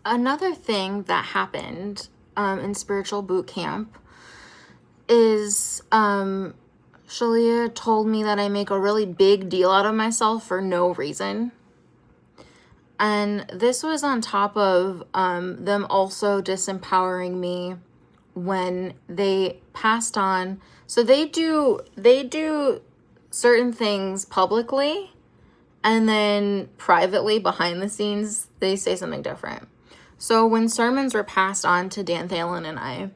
Another thing that happened in spiritual boot camp is Shalia told me that I make a really big deal out of myself for no reason. And this was on top of them also disempowering me when they passed on. So they do certain things publicly, and then privately behind the scenes they say something different. So when sermons were passed on to Dan Thalen and I,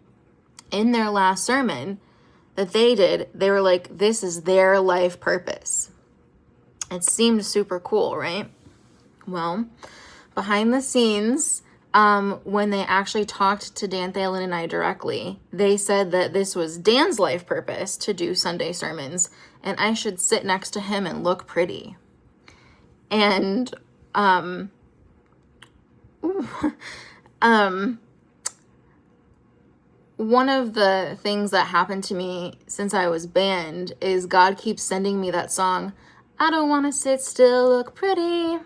in their last sermon that they did, they were like, this is their life purpose. It seemed super cool, right? Well, behind the scenes, when they actually talked to Dan Thalen and I directly, they said that this was Dan's life purpose to do Sunday sermons, and I should sit next to him and look pretty. And one of the things that happened to me since I was banned is God keeps sending me that song, I don't want to sit still, look pretty.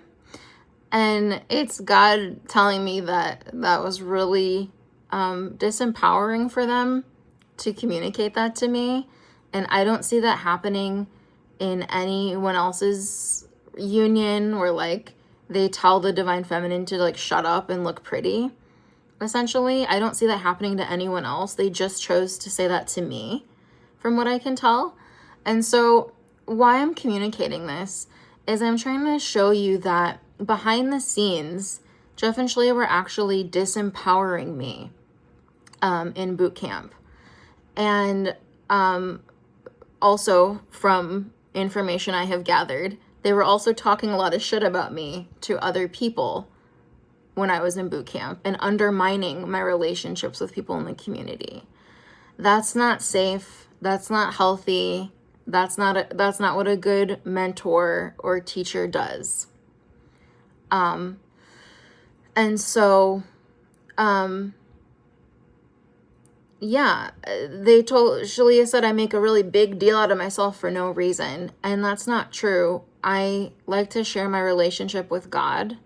And it's God telling me that that was really disempowering for them to communicate that to me. And I don't see that happening in anyone else's union where like they tell the divine feminine to like shut up and look pretty. Essentially, I don't see that happening to anyone else. They just chose to say that to me, from what I can tell. And so why I'm communicating this is I'm trying to show you that behind the scenes, Jeff and Shalia were actually disempowering me in boot camp. And also from information I have gathered, they were also talking a lot of shit about me to other people when I was in boot camp and undermining my relationships with people in the community. That's not safe. That's not healthy. That's not what a good mentor or teacher does. And so, yeah, Shalia said I make a really big deal out of myself for no reason. And that's not true. I like to share my relationship with God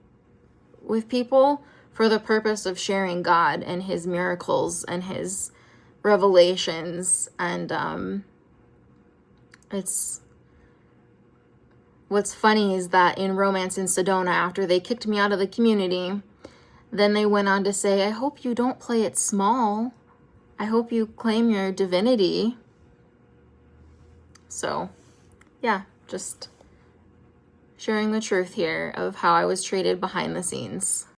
with people for the purpose of sharing God and his miracles and his revelations. And, it's what's funny is that in Romance in Sedona, after they kicked me out of the community, then they went on to say, I hope you don't play it small. I hope you claim your divinity. So, yeah, just sharing the truth here of how I was treated behind the scenes.